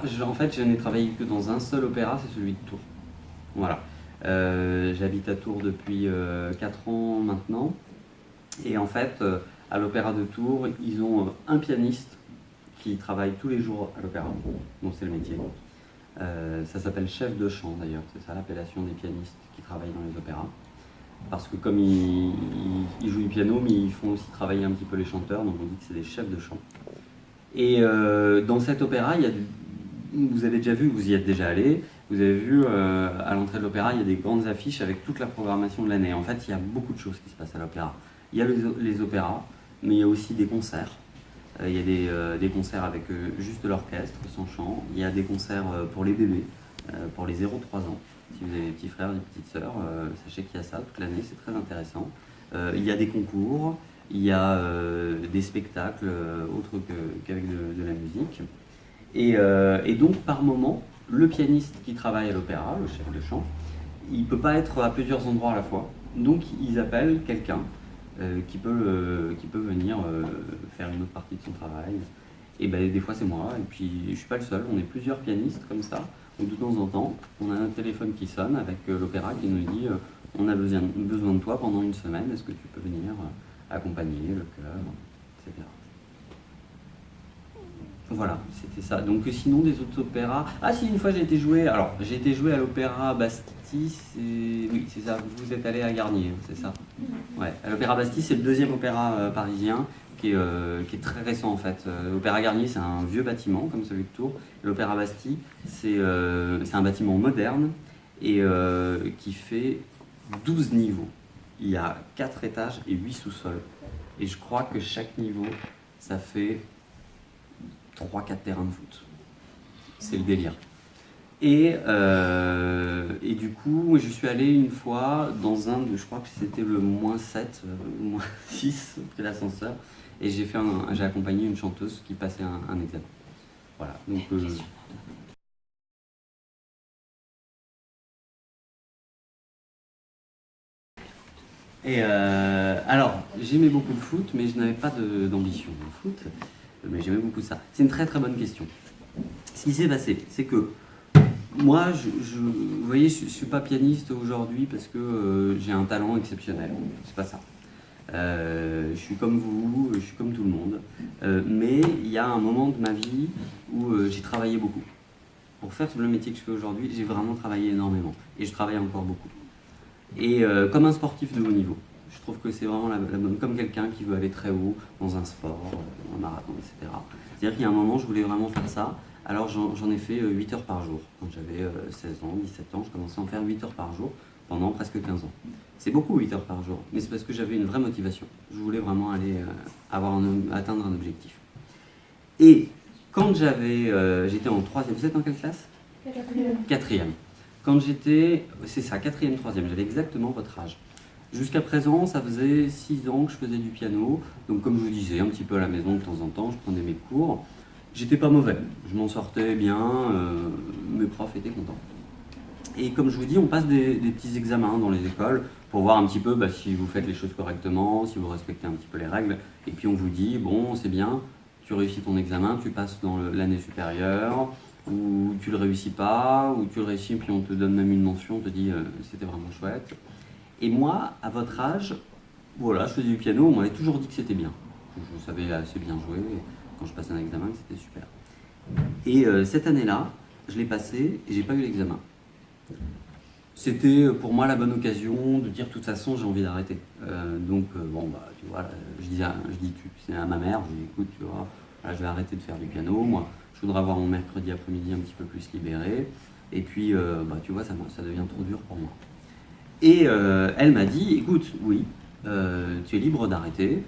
En fait, je n'ai travaillé que dans un seul opéra, c'est celui de Tours. Voilà. J'habite à Tours depuis 4 ans maintenant. Et en fait, à l'Opéra de Tours, ils ont un pianiste qui travaille tous les jours à l'opéra, donc c'est le métier. Ça s'appelle chef de chant d'ailleurs, c'est ça l'appellation des pianistes qui travaillent dans les opéras. Parce que comme ils jouent du piano, mais ils font aussi travailler un petit peu les chanteurs, donc on dit que c'est des chefs de chant. Et dans cet opéra, vous avez déjà vu, vous y êtes déjà allé, vous avez vu à l'entrée de l'opéra, il y a des grandes affiches avec toute la programmation de l'année. En fait, il y a beaucoup de choses qui se passent à l'opéra. Il y a les opéras, mais il y a aussi des concerts. Il y a des concerts avec juste l'orchestre, sans chant. Il y a des concerts pour les bébés, pour les 0-3 ans. Si vous avez des petits frères, des petites sœurs, sachez qu'il y a ça toute l'année, c'est très intéressant. Il y a des concours, il y a des spectacles autres qu'avec de la musique. Et donc, par moment, le pianiste qui travaille à l'opéra, le chef de chant, il ne peut pas être à plusieurs endroits à la fois. Donc, ils appellent quelqu'un qui peut venir faire une autre partie de son travail. Et ben, des fois, c'est moi. Et puis, je ne suis pas le seul. On est plusieurs pianistes comme ça. Donc, de temps en temps, on a un téléphone qui sonne avec l'opéra qui nous dit on a besoin de toi pendant une semaine. Est-ce que tu peux venir accompagner le chœur, etc. Voilà, c'était ça. Donc sinon des autres opéras. Ah si, une fois j'ai été joué. Alors j'ai été joué à l'Opéra Bastille. Oui, c'est ça. Vous êtes allé à Garnier, c'est ça. Ouais. À l'Opéra Bastille, c'est le deuxième opéra parisien qui est très récent en fait. L'Opéra Garnier, c'est un vieux bâtiment comme celui de Tours. L'Opéra Bastille, c'est un bâtiment moderne et qui fait 12 niveaux. Il y a 4 étages et 8 sous-sols. Et je crois que chaque niveau, ça fait 3-4 terrains de foot. C'est le délire. Et du coup, je suis allé une fois dans je crois que c'était le -7, -6, après l'ascenseur, et j'ai accompagné une chanteuse qui passait un examen. Voilà. Donc, alors, j'aimais beaucoup le foot, mais je n'avais pas d'ambition au foot. Mais j'aimais beaucoup ça. C'est une très très bonne question. Ce qui s'est passé, c'est que moi, vous voyez, je ne suis pas pianiste aujourd'hui parce que j'ai un talent exceptionnel. C'est pas ça. Je suis comme vous, je suis comme tout le monde. Mais il y a un moment de ma vie où j'ai travaillé beaucoup. Pour faire le métier que je fais aujourd'hui, j'ai vraiment travaillé énormément. Et je travaille encore beaucoup. Et comme un sportif de haut niveau. Je trouve que c'est vraiment la bonne, comme quelqu'un qui veut aller très haut dans un sport, un marathon, etc. C'est-à-dire qu'il y a un moment, je voulais vraiment faire ça. Alors j'en ai fait 8 heures par jour. Quand j'avais 16 ans, 17 ans, je commençais à en faire 8 heures par jour pendant presque 15 ans. C'est beaucoup 8 heures par jour, mais c'est parce que j'avais une vraie motivation. Je voulais vraiment aller atteindre un objectif. Et quand j'étais en 3e, vous êtes en quelle classe? 4e. Quand j'étais, c'est ça, 4e, 3e, j'avais exactement votre âge. Jusqu'à présent, ça faisait 6 ans que je faisais du piano. Donc comme je vous disais, un petit peu à la maison de temps en temps, je prenais mes cours. J'étais pas mauvais, je m'en sortais bien, mes profs étaient contents. Et comme je vous dis, on passe des petits examens dans les écoles pour voir un petit peu si vous faites les choses correctement, si vous respectez un petit peu les règles. Et puis on vous dit, bon, c'est bien, tu réussis ton examen, tu passes dans l'année supérieure, ou tu le réussis pas, ou tu le réussis, puis on te donne même une mention, on te dit c'était vraiment chouette. Et moi, à votre âge, voilà, je faisais du piano, on m'avait toujours dit que c'était bien. Je savais assez bien jouer, quand je passais un examen, c'était super. Et cette année-là, je l'ai passé et j'ai pas eu l'examen. C'était pour moi la bonne occasion de dire de toute façon j'ai envie d'arrêter. Bon bah tu vois, c'est à ma mère, je lui dis écoute tu vois, là, je vais arrêter de faire du piano, moi je voudrais avoir mon mercredi après-midi un petit peu plus libéré, et puis tu vois ça devient trop dur pour moi. Et elle m'a dit écoute oui, tu es libre d'arrêter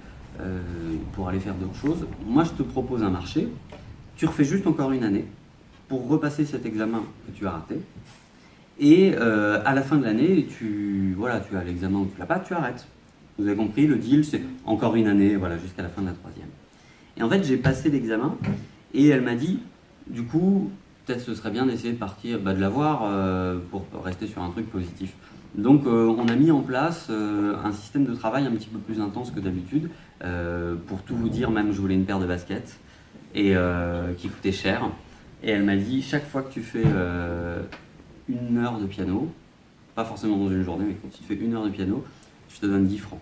pour aller faire d'autres choses, moi je te propose un marché, tu refais juste encore une année pour repasser cet examen que tu as raté. Et à la fin de l'année, tu as l'examen ou tu l'as pas, tu arrêtes. Vous avez compris, le deal, c'est encore une année, voilà, jusqu'à la fin de la 3e. Et en fait, j'ai passé l'examen et elle m'a dit, du coup, peut-être ce serait bien d'essayer de partir, de l'avoir pour rester sur un truc positif. Donc, on a mis en place un système de travail un petit peu plus intense que d'habitude. Pour tout vous dire, même je voulais une paire de baskets et qui coûtait cher. Et elle m'a dit, chaque fois que tu fais 1 heure de piano, pas forcément dans une journée, mais quand tu fais 1 heure de piano, je te donne 10 francs.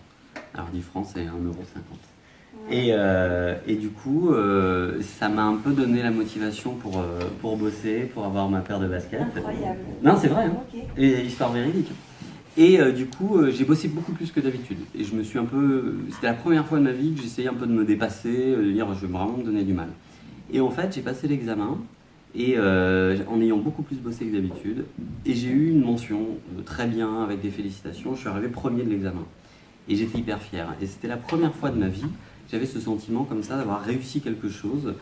Alors 10 francs, c'est 1,50 €. Et du coup, ça m'a un peu donné la motivation pour bosser, pour avoir ma paire de baskets. Incroyable. Non, c'est vrai, hein. Ok. Et histoire véridique. Et du coup, j'ai bossé beaucoup plus que d'habitude. Et je me suis un peu... C'était la première fois de ma vie que j'essayais un peu de me dépasser, de dire je vais vraiment me donner du mal. Et en fait, j'ai passé l'examen, et en ayant beaucoup plus bossé que d'habitude, et j'ai eu une mention très bien, avec des félicitations. Je suis arrivé premier de l'examen. Et j'étais hyper fier. Et c'était la première fois de ma vie que j'avais ce sentiment comme ça d'avoir réussi quelque chose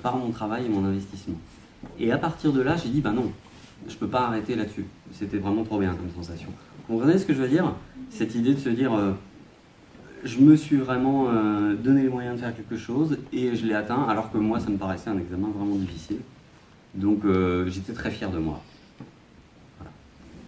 par mon travail et mon investissement. Et à partir de là, j'ai dit, non, je peux pas arrêter là-dessus. C'était vraiment trop bien comme sensation. Vous comprenez ce que je veux dire? Cette idée de se dire, je me suis vraiment donné les moyens de faire quelque chose et je l'ai atteint, alors que moi, ça me paraissait un examen vraiment difficile. Donc j'étais très fier de moi.